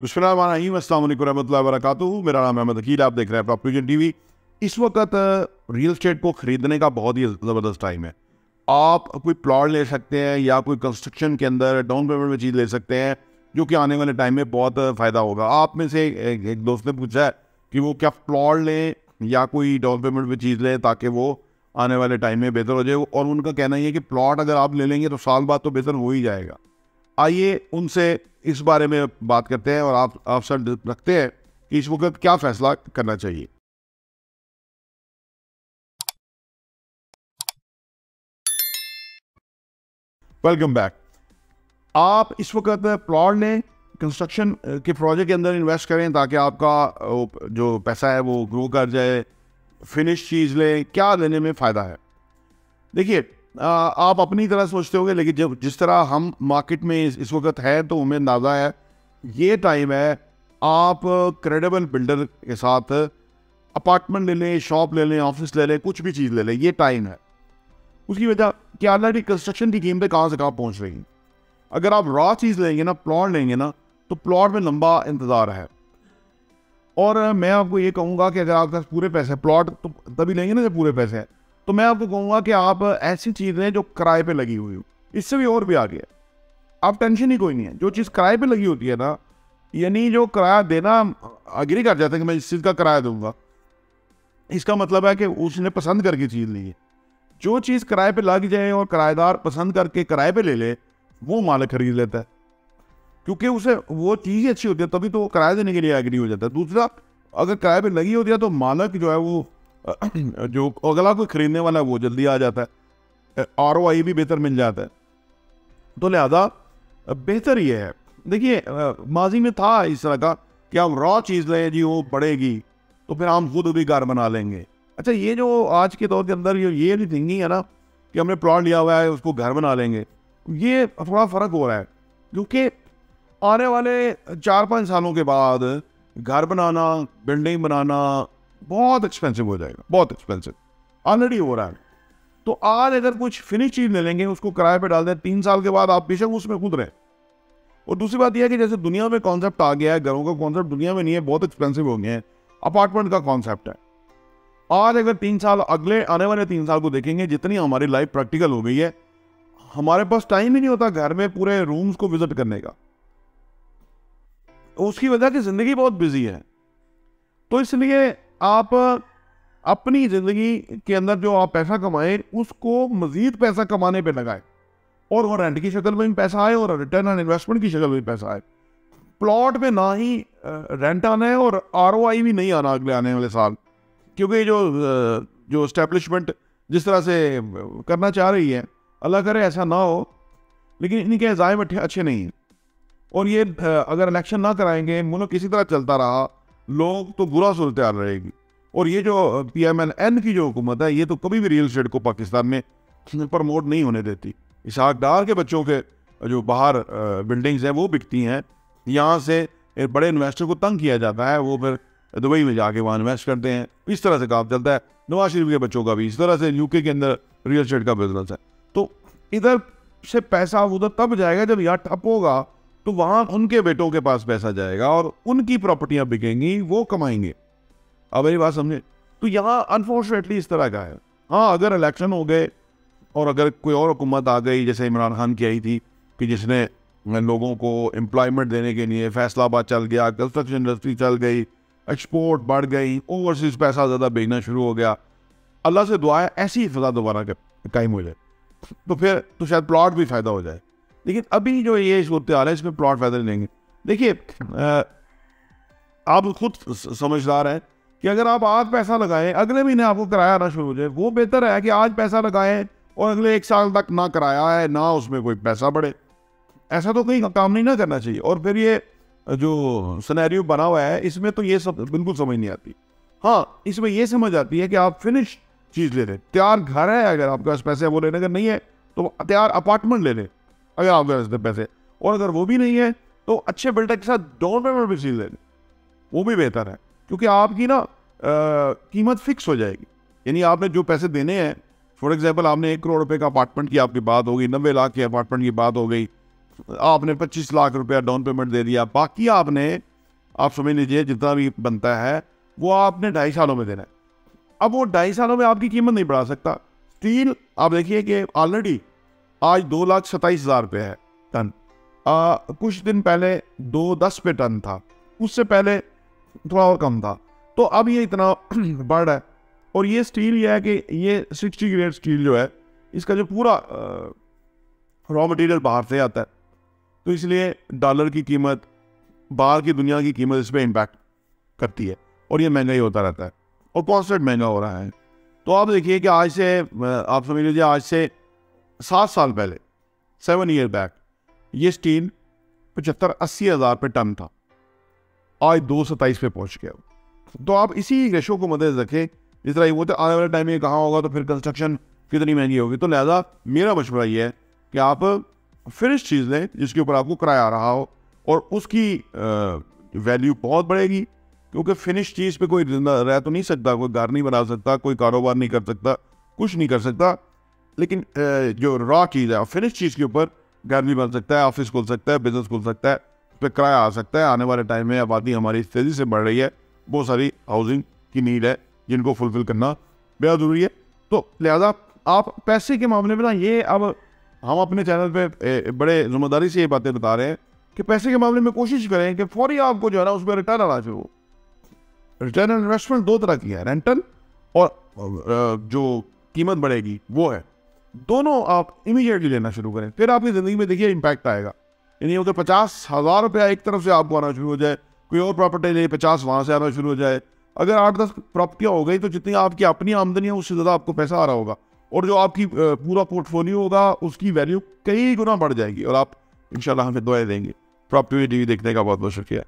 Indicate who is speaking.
Speaker 1: बिस्मिल्लाहिर्रहमानिर्रहीम, अस्सलाम वालेकुम रहमतुल्लाहि व बरकातुहू। मेरा नाम है अहमद अकील, आप देख रहे हैं प्रॉपर्टी विजन टीवी। इस वक्त रियल स्टेट को ख़रीदने का बहुत ही ज़बरदस्त टाइम है। आप कोई प्लॉट ले सकते हैं या कोई कंस्ट्रक्शन के अंदर डाउन पेमेंट में चीज़ ले सकते हैं, जो कि आने वाले टाइम में बहुत फ़ायदा होगा। आप में से एक दोस्त ने पूछा है कि वो क्या प्लॉट लें या कोई डाउन पेमेंट में चीज़ लें ताकि वो आने वाले टाइम में बेहतर हो जाए, और उनका कहना ये है कि प्लॉट अगर आप ले लेंगे तो साल बाद तो बेहतर हो ही जाएगा। आइए उनसे इस बारे में बात करते हैं और आप सर रखते हैं कि इस वक्त क्या फैसला करना चाहिए। Welcome back. आप इस वक्त प्लॉट लें, कंस्ट्रक्शन के प्रोजेक्ट के अंदर इन्वेस्ट करें ताकि आपका जो पैसा है वो ग्रो कर जाए। फिनिश चीज़ लें, क्या लेने में फ़ायदा है। देखिए, आप अपनी तरह सोचते होंगे, लेकिन जब जिस तरह हम मार्केट में इस वक्त है तो हमें अंदाज़ा है ये टाइम है आप क्रेडिबल बिल्डर के साथ अपार्टमेंट ले लें, शॉप ले लें, ऑफिस ले लें, कुछ भी चीज़ ले लें, ये टाइम है। उसकी वजह कि ऑलरेडी कंस्ट्रक्शन की कीमतें कहाँ से कहाँ पहुँच रही हैं। अगर आप रॉ चीज़ लेंगे ना, प्लॉट लेंगे ना, तो प्लॉट में लंबा इंतज़ार है। और मैं आपको ये कहूँगा कि अगर आपके पास पूरे पैसे, प्लॉट तो तभी लेंगे ना जब पूरे पैसे हैं, तो मैं आपको कहूँगा कि आप ऐसी चीज़ लें जो किराए पे लगी हुई हो। इससे भी और भी आगे है, आप टेंशन ही कोई नहीं है। जो चीज़ किराए पे लगी होती है ना, यानी जो किराया देना अग्री कर जाता है कि मैं इस चीज़ का किराया दूंगा, इसका मतलब है कि उसने पसंद करके चीज़ ली है। जो चीज़ किराए पे लग जाए और किराएदार पसंद करके किराए पे ले ले, वो मालिक खरीद लेता है, क्योंकि उसे वो चीज़ ही अच्छी होती है, तभी तो वो किराया देने के लिए एग्री हो जाता है। दूसरा, अगर किराए पे लगी होती है तो मालिक जो है वो जो अगला कोई खरीदने वाला है वो जल्दी आ जाता है, ROI भी बेहतर मिल जाता है। तो लिहाजा बेहतर ये है। देखिए, माजी में था इस तरह का कि हम रॉ चीज़ लें जी, वो बढ़ेगी तो फिर हम खुद भी घर बना लेंगे। अच्छा, ये जो आज के दौर के अंदर ये नहीं थिंकिंग है ना कि हमने प्लॉट लिया हुआ है उसको घर बना लेंगे, ये थोड़ा फ़र्क हो रहा है। क्योंकि आने वाले 4-5 सालों के बाद घर बनाना, बिल्डिंग बनाना बहुत एक्सपेंसिव हो जाएगा, बहुत एक्सपेंसिव ऑलरेडी हो रहा है। तो आज अगर कुछ फिनिश चीज़ ले लेंगे, उसको किराए पे डाल दें, 3 साल के बाद आप बेशक उसमें खुद रहें। और दूसरी बात यह है कि जैसे दुनिया में कॉन्सेप्ट आ गया है, घरों का कॉन्सेप्ट दुनिया में नहीं है, बहुत एक्सपेंसिव हो गए हैं, अपार्टमेंट का कॉन्सेप्ट है। आज अगर 3 साल अगले आने वाले 3 साल को देखेंगे, जितनी हमारी लाइफ प्रैक्टिकल हो गई है, हमारे पास टाइम ही नहीं होता घर में पूरे रूम्स को विजिट करने का। उसकी वजह की ज़िंदगी बहुत बिजी है। तो इसलिए आप अपनी ज़िंदगी के अंदर जो आप पैसा कमाएं, उसको मज़ीद पैसा कमाने पे लगाएं, और वो रेंट की शक्ल में भी पैसा आए और रिटर्न ऑन इन्वेस्टमेंट की शक्ल में भी पैसा आए। प्लॉट में ना ही रेंट आना है और ROI भी नहीं आना अगले आने वाले साल, क्योंकि जो एस्टेब्लिशमेंट जिस तरह से करना चाह रही है, अल्लाह करे ऐसा ना हो, लेकिन इनके अज़ाइम अच्छे नहीं हैं। और ये अगर इलेक्शन ना कराएंगे, मुल्क किसी तरह चलता रहा, लोग तो बुरा सूरत हाल रहेगी। और ये जो PMNN की जो हुकूमत है, ये तो कभी भी रियल एस्टेट को पाकिस्तान में प्रमोट नहीं होने देती। इसहाक डार के बच्चों के जो बाहर बिल्डिंग्स हैं वो बिकती हैं, यहाँ से बड़े इन्वेस्टर को तंग किया जाता है, वो फिर दुबई में जाके वहाँ इन्वेस्ट करते हैं। इस तरह से काम चलता है। नवाज शरीफ के बच्चों का भी इस तरह से UK के अंदर रियल एस्टेट का बिजनेस है। तो इधर से पैसा उधर तब जाएगा जब यहाँ ठप होगा, तो वहाँ उनके बेटों के पास पैसा जाएगा और उनकी प्रॉपर्टियाँ बिकेंगी, वो कमाएंगे। अब मेरी बात समझे। तो यहाँ अनफॉर्चुनेटली इस तरह का है। हाँ, अगर इलेक्शन हो गए और अगर कोई और हुकूमत आ गई, जैसे इमरान खान की आई थी कि जिसने लोगों को एम्प्लॉयमेंट देने के लिए फैसलाबाद चल गया, कंस्ट्रक्शन इंडस्ट्री चल गई, एक्सपोर्ट बढ़ गई, ओवरसीज पैसा ज़्यादा भेजना शुरू हो गया। अल्लाह से दुआ है ऐसी फजा दोबारा कायम हो जाए, तो फिर तो शायद प्लॉट भी फ़ायदा हो जाए। लेकिन अभी जो ये सूरत हाल है, इसमें प्लॉट फ़ायदा नहीं लेंगे। देखिए, आप खुद समझदार हैं कि अगर आप आज पैसा लगाएं, अगले महीने आपको किराया आना शुरू हो जाए, वो बेहतर है कि आज पैसा लगाएं और अगले 1 साल तक ना किराया है ना उसमें कोई पैसा बढ़े। ऐसा तो कहीं काम नहीं ना करना चाहिए। और फिर ये जो सिनेरियो बना हुआ है, इसमें तो ये सब बिल्कुल समझ नहीं आती। हाँ, इसमें ये समझ आती है कि आप फिनिश चीज़ ले लें, तैयार घर है अगर आपके पास पैसे वो लेने, अगर नहीं है तो तैयार अपार्टमेंट ले लें अगर आपके पास पैसे, और अगर वो भी नहीं है तो अच्छे बिल्डर के साथ डाउन पेमेंट भी चीज़ ले लें, वो भी बेहतर है। क्योंकि आपकी ना कीमत फिक्स हो जाएगी। यानी आपने जो पैसे देने हैं, फॉर एग्जांपल आपने 1 करोड़ रुपए का अपार्टमेंट की आपकी बात हो गई, 90 लाख के अपार्टमेंट की बात हो गई, आपने 25 लाख रुपया डाउन पेमेंट दे दिया, बाकी आपने आप समझ लीजिए जितना भी बनता है वो आपने 2.5 सालों में देना है। अब वो 2.5 सालों में आपकी कीमत नहीं बढ़ा सकता। स्टील आप देखिए कि ऑलरेडी आज 2,27,000 रुपये है टन। कुछ दिन पहले 2,10 पे टन था, उससे पहले थोड़ा और कम था, तो अब ये इतना बढ़ रहा है। और ये स्टील ये है कि ये 60 ग्रेड स्टील जो है, इसका जो पूरा रॉ मटेरियल बाहर से आता है, तो इसलिए डॉलर की कीमत, बाहर की दुनिया की कीमत इस पर इम्पैक्ट करती है और ये महंगा ही होता रहता है और कॉन्स्टेंट महंगा हो रहा है। तो आप देखिए कि आज से आप समझ लीजिए आज से 7 साल पहले, 7 ईयर बैक, ये स्टील 75-80 हज़ार पे टन था, आज 227 पे पहुंच गया। तो आप इसी रेशो को मद्देनजर रखें। जिस तरह ये बोलते आने वाले टाइम में कहाँ होगा तो फिर कंस्ट्रक्शन कितनी महंगी होगी। तो लिहाजा मेरा मशवरा ये है कि आप फिनिश चीज़ लें जिसके ऊपर आपको किराया आ रहा हो और उसकी वैल्यू बहुत बढ़ेगी, क्योंकि फिनिश चीज़ पे कोई जिंदा रह तो नहीं सकता, कोई घर नहीं बना सकता, कोई कारोबार नहीं कर सकता, कुछ नहीं कर सकता। लेकिन जो रॉ चीज़ है, फिनिश चीज़ के ऊपर घर भी बन सकता है, ऑफिस खुल सकता है, बिजनेस खुल सकता है, उस पर किराया आ सकता है। आने वाले टाइम में आबादी हमारी तेज़ी से बढ़ रही है, बहुत सारी हाउसिंग की नीड है जिनको फुलफिल करना बेहद ज़रूरी है। तो लिहाजा आप पैसे के मामले में ना, ये अब हम अपने चैनल पे बड़े जिम्मेदारी से ये बातें बता रहे हैं कि पैसे के मामले में कोशिश करें कि फौरी आपको जो है ना उस पर रिटर्न आना शुरू हो। रिटर्न ऑन इन्वेस्टमेंट 2 तरह की है, रेंटल और जो कीमत बढ़ेगी वो है। दोनों आप इमीडिएटली लेना शुरू करें, फिर आपकी ज़िंदगी में देखिए इम्पैक्ट आएगा। यानी अगर 50,000 रुपया एक तरफ से आपको आना शुरू हो जाए, कोई और प्रॉपर्टी ले 50 वहाँ से आना शुरू हो जाए, अगर 8-10 प्रॉपर्टियाँ हो गई तो जितनी आपकी अपनी आमदनी है उससे ज़्यादा आपको पैसा आ रहा होगा और जो आपकी पूरा पोर्टफोलियो होगा उसकी वैल्यू कई गुना बढ़ जाएगी और आप इंशाल्लाह हमें दुआएं देंगे। प्रॉपर्टी टीवी देखने का बहुत बहुत शुक्रिया।